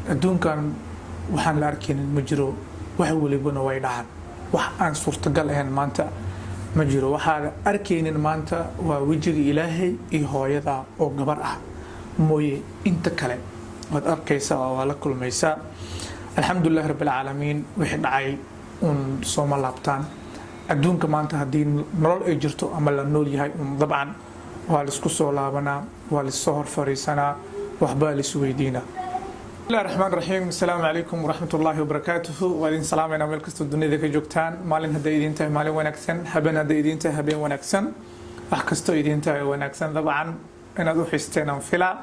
adduunkan waxaan la arkaynin ma jiro, wax walibana way dhacaan. Wax aan suurtagal ahayn maanta ma jiro. waxaan arkaynin maanta waa wejiga Ilaahay iyo hooyada oo gabar ah mooye inta kale waad arkaysaa oo la kulmaysaa. alxamdulillaah rabbil caalamiin wixii dhacay sooma laabtaan. adduunka maanta haddii nolol ay jirto ama la nool yahay dabcan waa la isku soo laabanaa, waa la soo hor fariisanaa, waxbaa la isweydiinaa. bismillahi raxmaan raxiim. assalaamu calaykum waraxmatullaahi wabarakaatuhu. waa idin salaamayna meel kastoo dunida ka joogtaan. maalin hadday idin tahay maalin wanaagsan, habeen hadday idin tahay habeen wanaagsan, wax kastoo idin tahay wanaagsan. dabcan inaad u xisteen aan filaa,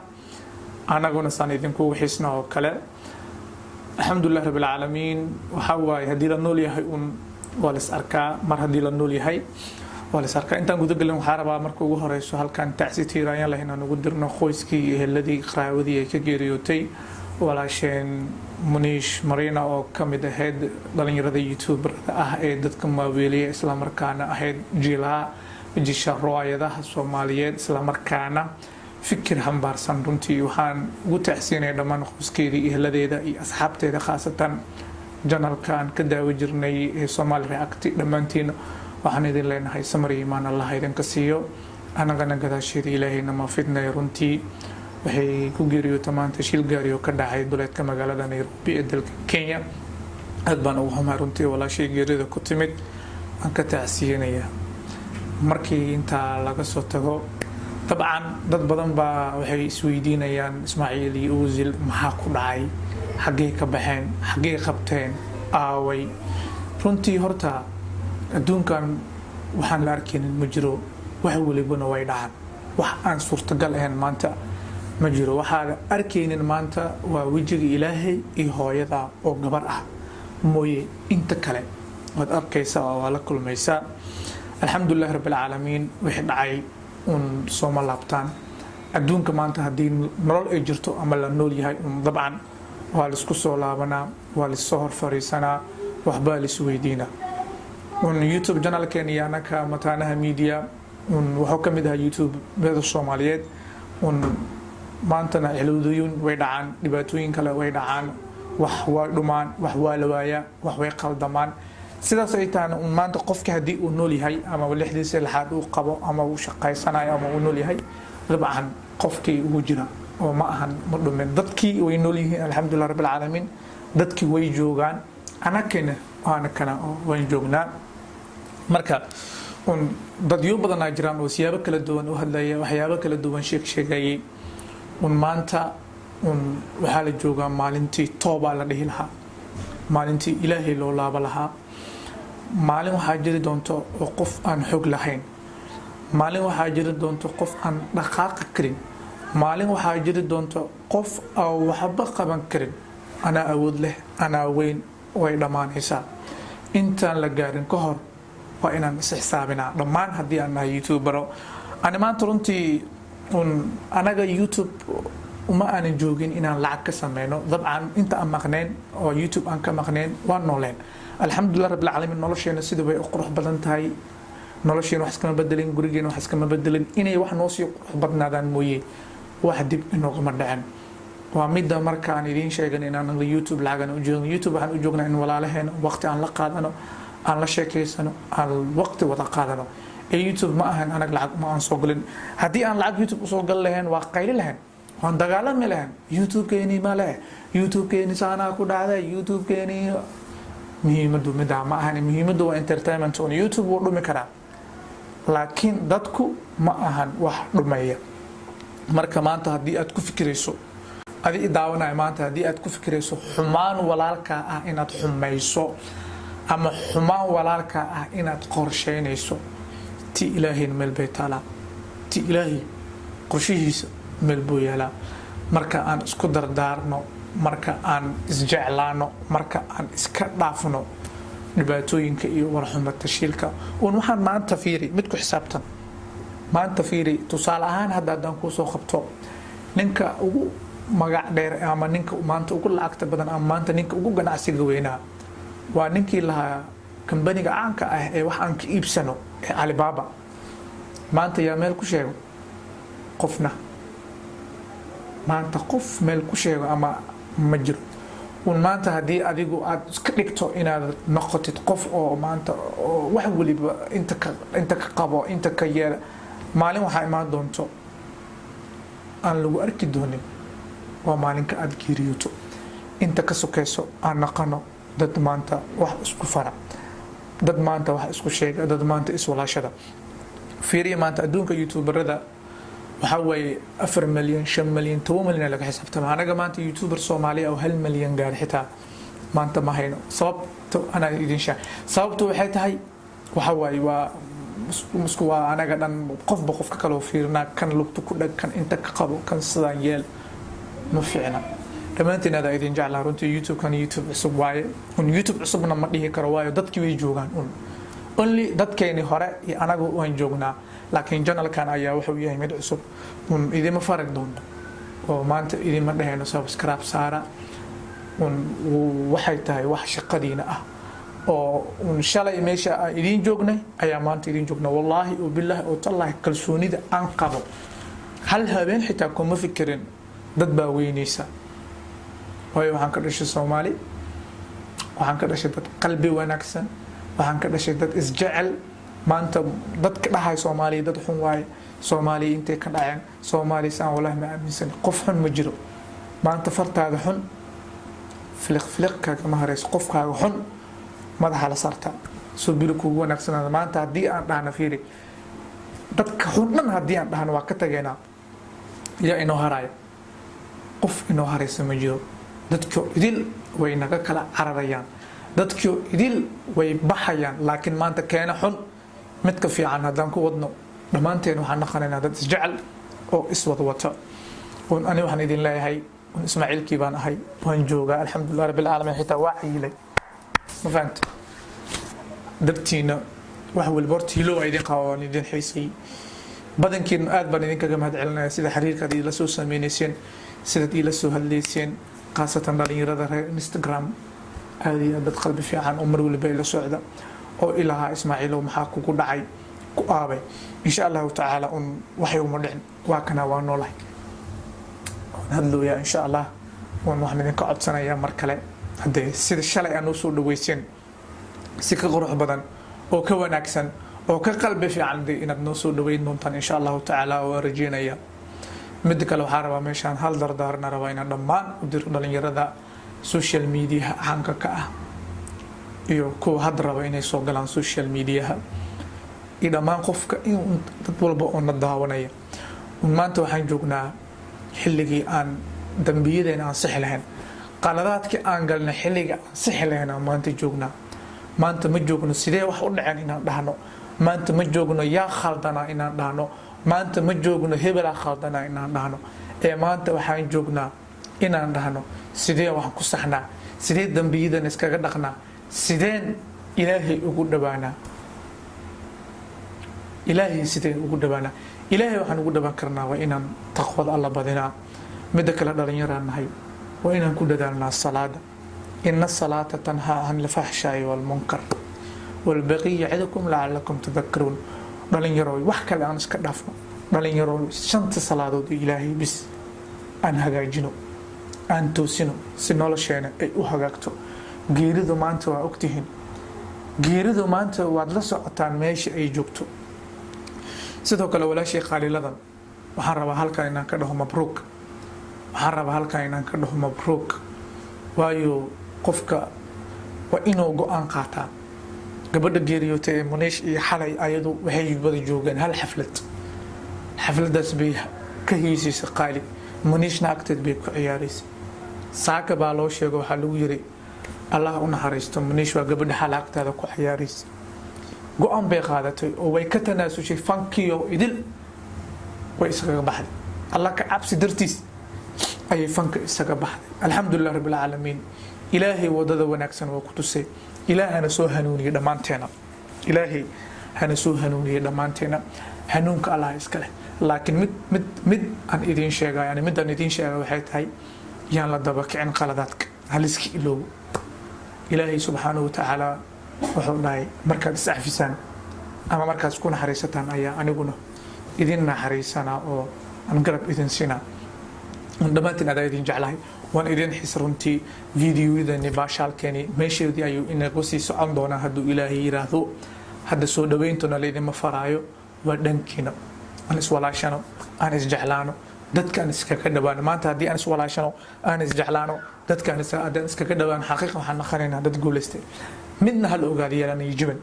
anaguna saan idinkugu xisna oo kale. alxamdulillaah rabbil caalamiin. waxaa waaye haddii la nool yahay waa la is arkaa. mar haddii la nool yahay waa la is arkaa. intaan gudagelin waxaa rabaa marka ugu horeyso halkan tacsi tiiraayaan leh inaan ugu dirno qoyskii iyo eheladii qaraawadii ay ka geeriyootay walaasheen Muniish Marina oo ka mid ahayd dhalinyarada youtuberada ah ee dadka maaweeliya, islamarkaana ahayd jisha riwaayadaha Soomaaliyeed, islamarkaana fikir hambaarsan. runtii waxaan ugu tacsiinaya dhammaan qoyskeedii iyo eheladeeda iyo asxaabteeda, khaasatan janalkan ka daawo jirnay ee Somali React. dhammaantiin waxaan idin leenahay samir iyo imaan Allah idinka siiyo, anagana gadaasheeda ilaahayna ma fidnay. runtii waxay ku geeriyootay maanta shil gaari oo ka dhacay duleedka magaalada Nairobi ee dalka Kenya. aad baan ugu xumahay runtii walaashay geerida ku timid, aan ka tacsiinaya. markii intaa laga soo tago dabcan dad badan baa waxay isweydiinayaan Ismaaciil iyo Uuzil maxaa ku dhacay, xaggee ka baxeen, xaggee qabteen, aaway. runtii horta adduunkan waxaan la arkaynin ma jiro, wax walibana way dhacaan. wax aan suurtagal ahayn maanta ma jiro. waxaan arkaynin maanta waa wejiga Ilaahay iyo hooyada oo gabar ah mooye inta kale waad arkaysaa oo la kulmaysaa. alxamdulillaah rabbil caalamiin wixii dhacay sooma laabtaan. adduunka maanta haddii nolol ay jirto ama la nool yahay dabcan waa la isku soo laabanaa, waa la soo hor fariisanaa, waxbaa la isweydiinaa. youtube channelkeena iyo anaka Mataanaha Media wuxuu ka mid ahaa youtube-yada Soomaaliyeed. maantana cilowdooyin way dhacaan, dhibaatooyin kale way dhacaan, wax waa dhumaan, wax waa la waayaa, wax way qaldamaan. sidaas ay tahay maanta qofka haddii uu nool yahay ama lixdiisa lixaad uu qabo ama uu shaqaysanayo ama uu nool yahay, dabcan qofkii ugu jira oo ma ahan ma dhumin. dadkii way nool yihiin alxamdulillaah rabbil caalamiin. dadkii way joogaan, anakana waan joognaa. marka dadyo badan ay jiraan oo siyaabo kala duwan u hadlaya, waxyaabo kala duwan sheegayay. maanta waxaa la joogaa maalintii toobaa la dhihi lahaa, maalintii Ilaahay loo laaba lahaa. maalin waxaa jiri doonto oo qof aan xog lahayn, maalin waxaa jiri doonto qof aan dhaqaaqi karin, maalin waxaa jiri doonto qof aan waxba qaban karin. anaa awood leh, anaa weyn, way dhammaanaysaa. intaan la gaarin ka hor waa inaan is xisaabinaa dhammaan haddii aan nahay youtubero. ani maanta runtii anaga youtube uma aanan joogin inaan lacag ka sameyno. dabcan inta aan maqneen oo youtube aan ka maqneen waan nooleen. alxamdulillaah rabbil caalamiin. nolosheena sida way u qurux badan tahay, nolosheena wax iskama bedelin, gurigeena wax iskama bedelin. inay wax noo sii qurux badnaadaan mooye wax dib inoogama dhacen. waa midda marka aan idiin sheegan inaan youtube lacagan u joogno. youtube waxaan u joognaa in walaalaheena waqti aan la qaadano, aan la sheekaysano, aan waqti wada qaadano. youtube ma ahan anag lacag ma aan soo galin. haddii aan lacag youtube usoo gali lahayn waa qayli lahayn, waan dagaalami lahayn. youtube-keeni ma leh, youtube-keeni saanaa ku dhacday, youtube-keeni. muhiimadu midaa ma ahan. muhiimadu waa entertainment. youtube wuu dhumi karaa, laakiin dadku ma ahan wax dhumeeya. marka maanta haddii aad ku fikirayso, adi daawanaya maanta haddii aad ku fikirayso xumaan walaalkaa ah inaad xumayso ama xumaan walaalkaa ah inaad qorsheynayso, ti ilaahayna meel bay taalaa, ti ilaahay qorshihiisa meel buu yaalaa. marka aan isku dardaarno, marka aan isjeclaano, marka aan iska dhaafno dhibaatooyinka iyo warxuma tashiilka. waxaan maanta fiiri mid ku xisaabtan. maanta fiiri tusaale ahaan haddaan kuu soo qabto ninka ugu magac dheer ama ninka maanta ugu lacagta badan ama maanta ninka ugu ganacsiga weynaa waa ninkii lahaa kambaniga caanka ah ee wax aan ka iibsano ee Alibaba. maanta yaa meel ku sheego qofna, maanta qof meel ku sheego ama ma jiro un maanta haddii adigu aad iska dhigto inaad noqotid qof oo maanta oo wax waliba inta ka qabo inta ka yeela maalin waxaa imaan doonto aan lagu arki doonin waa maalinka aad geeriyooto inta ka sokayso aan naqano dad maanta wax isku fara dad maanta wax isku sheega dad maanta iswalaashada fiiriya maanta adduunka youtuberada waxa weeye 4 milyan 5 milyan 10 milyan laga xisaabtama anaga maanta youtuber Soomaaliya oo 1 milyan gaar xitaa maanta ma hayno sababto ana idin shaa sababtu waxay tahay waxa weeye waa musku waa anaga dhan qofka kale oo fiirna kan lugtu ku dhag kan inta ka qabo kan sidaan yeel ma fiicna dhamaantiin aad idin jeclaa runtii YouTube kan YouTube cusub waaye YouTube cusubna ma dhihi karo waayo dadkii way joogaan only dadkeeni hore iyo anagu waan joognaa laakiin channelkan ayaa wuxuu yahay mid cusub idima farag doonto oo maanta idima dhahayno subscribe saara waxay tahay wax shaqadiina ah oo shalay meesha aan idin joognay ayaa maanta idin joogna wallahi oo billahi oo tallahi kalsoonida aan qabo hal habeen xitaa kuma fikirin dad baa weynaysa waayo waxaan ka dhashay Soomaali waxaan ka dhashay dad qalbi wanaagsan waxaan ka dhashay dad isjecel maanta dadka dhahay Soomaali dad xun waaye Soomaali intee ka dhaceen Soomaali saan wallahi ma aaminsan qof xun ma jiro maanta fartaada xun filiq kama harayso qofkaaga xun madaxa la sarta soo bil ku wanaagsan maanta hadii aan dhahna fiiri dadka xun dhan hadii aan dhahna waa ka tageena ila inoo haraya qof inoo haraysa ma jiro dadku idil way naga kala cararayaan dadku idil way baxayaan laakiin maanta keena xun mid ka fiican hadaan ku wadno dhamaanteen waxaan naqanaynaa dad isjecel oo iswad wata ani waxaan idin leeyahay Ismaaciilkii baan ahay waan joogaa alxamdulillah rabbil aalamiin xitaa waa ciilay ma fahanto dabtiina wax walba hortiilo ay idin qaawaan idin xiisay badankiin aad baan idin kaga mahad celinaya sida xiriirka idin la soo sameeynayeen sida idin la soo hadlayseen qaasatan dhalinyarada reer Instagram aad iyo dad qalbi fiican oo mar walba la socda oo ilaaha Ismaaciilo maxaa kugu dhacay ku aabay insha Allah ta'ala waxay uma dhicin waa kana waa noolahay hadloo ya insha Allah waxaan idin ka codsanayaa mar kale hadee sida shalay aan soo dhaweyseen si ka qurux badan oo ka wanaagsan oo ka qalbi fiican inaad noo soo dhaweyn doontaan insha Allah ta'ala oo rajeynaya mid kale waxaan rabaa meeshaan hal dardaarna rabaa inaan dhammaan u diro dhalinyarada social media hanka ka ah iyo kuwa had raba inay soo galaan social media dhammaan qofka in dad walba oo na daawanaya maanta waxaan joognaa xilligii aan dambiyadeena aan sax lahayn qaladaadkii aan galnay xilliga aan sax lahayn maanta joognaa maanta ma joogno sidee wax u dhaceen inaan dhahno maanta ma joogno yaa khaldana inaan dhahno maanta ma joogno hebel khaldana inaan dhahno maanta waxaan joognaa inaan dhahno sidee wax ku saxnaa sidee dambiyadeena iskaga dhaqnaa sideen ilaahay ugu dhawaanaa ilaahay sideen ugu dhawaanaa ilaahay waxaan ugu dhawaan karnaa waa inaan taqwada Allah badinaa mid kale dhalinyarada nahay waa inaan ku dadaalnaa salaada inna salata tanha anil fahsha'i wal munkar wal baghi ya'idukum la'allakum tadhakkarun dhalinyaro wax kale aan iska dhaafno dhalinyaro shanta salaadood ilaahay bis aan hagaajino aan toosino si nolosheena ay u hagaagto geeridu maanta waa ogtihiin geeridu maanta waad la socotaan meesha ay joogto sidoo kale walaashay qaaliladan waxaan rabaa halkan inaan ka dhaho mabruuk waxaan rabaa halkan inaan ka dhaho mabruuk waayo qofka waa inuu go'aan qaataa gabadha geeriyootay Munish iyo xalay ayadu waxay wada joogeen hal xafladaas bay ka hiisaysa qaali Munishna agteed bay ku ciyaaraysay saaka baa loo sheego waxa lagu yiri Allah u naxariisto Munish waa gabadha xalaaqtada ku ciyaaraysay go'aan bay qaadatay oo way ka tanaasushay fankiyo idil way isaga baxday Allah ka cabsi dartiis ay fanka isaga baxday alxamdulillah rabbil aalamiin ilaahay wadada wanaagsan waa ku tusay ilaahana soo hanuuniyo dhamaanteena ilaahay hana soo hanuuniyo dhamaanteena hanuunka Allah iska leh laakiin mid aan idin sheegay yani mid aan idin sheegay waxay tahay yaan la daba kicin qaladaadka haliski iloow ilaahay subhanahu wa ta'ala wuxuu dhahay markaad iscafisaan ama markaad ku naxariisataan ayaa aniguna idin naxariisana oo aan garab idin sina dhamaantiin aad idin jeclahay waan idin xisruntii fiidiyoyadani baashaalkeeni meesheedii ayuu inagu sii socon doonaa hadduu ilaahay yiraahdo hadda soo dhawayntuna laydinma faraayo waa dhankiina aan iswalaashano aan isjeclaano dadkaan iskaga dhawaano maanta haddii aan iswalaashano aan isjeclaano dadkaan iskaga dhawaano xaqiiqa waxaan naqanaynaa dad guulaystay midna hal ogaada yeelanayo jiban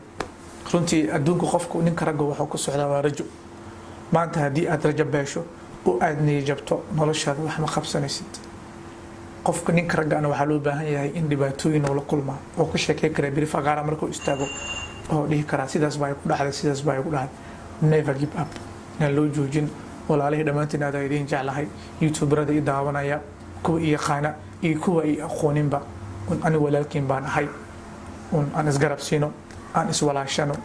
runtii adduunka qofku ninka ragga wuxuu ku socdaa waa rajo maanta haddii aad rajo beesho oo aad niyajabto noloshaada wax ma qabsanaysid qofka ninka raggaana waxaa loo baahan yahay in dhibaatooyin uu la kulmaa oo ka sheekey kara biri faqaara markuu istaago oo dhihi karaa sidaas baa ku dhacday sidaas baa ku dhacday never give up inaan loo joojin walaalihii dhammaantiin aad idin jeclahay youtuberada i daawanaya kuwa i yaqaana iyo kuwa i aqooninba ani walaalkiin baan ahay aan isgarabsiino aan iswalaashano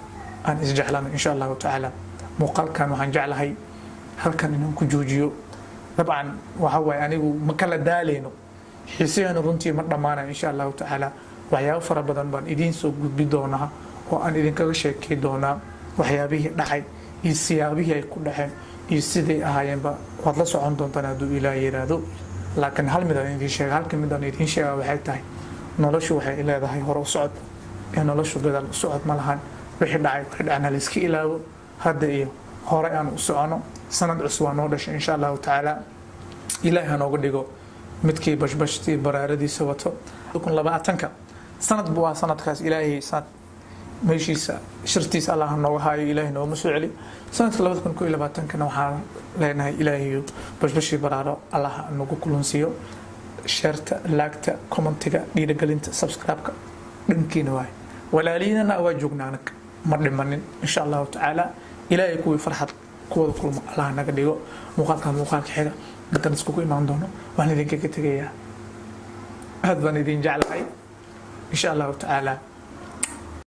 aan isjeclano insha allahu tacaala muuqaalkan waxaan jeclahay halkan inaan ku joojiyo dabcan waxa waaye anigu ma kala daaleyno xiisaheenu runtii ma dhammaanayo insha allahu tacaala waxyaabo fara badan baan idiin soo gudbi doonaa oo aan idinkaga sheekay doonaa waxyaabihii dhacay iyo siyaabihii ay ku dhaceen iyo siday ahaayeenba waad la socon doontaan hadduu ilaahay yiraahdo laakiin hal mid aan idiin sheega halka mid aan idiin sheega waxay tahay noloshu waxay leedahay hore u socod ee noloshu gadaal u socod ma lahan wixii dhacna la iska ilaawo hadda iyo hore aan u socono sanad cusub waa noo dhashay insha allahu tacaala ilaahay ha nooga dhigo midkii bashbashtii baraaradiisa wato 2020 sanad buu sanadkaas ilaahay sanad meeshiisa shirtiisa allah nooga haayo ilaahay nooma soo celi sanadka 2021 waxaan leenahay ilaahay bashbashii baraaro allah nagu kulansiyo sharta laagta commentiga dhiirigelinta subscribe-ka dhankiina waay walaaliyana waa joognaa ma dhimanin insha allahu tacaala ilaahay kuwii farxad kuwada kulma allah naga dhigo muuqaalka xiga dadkan iskugu imaan doono waan idinkaga tegayaa aad baan idin jeclahay insha allahu tacaala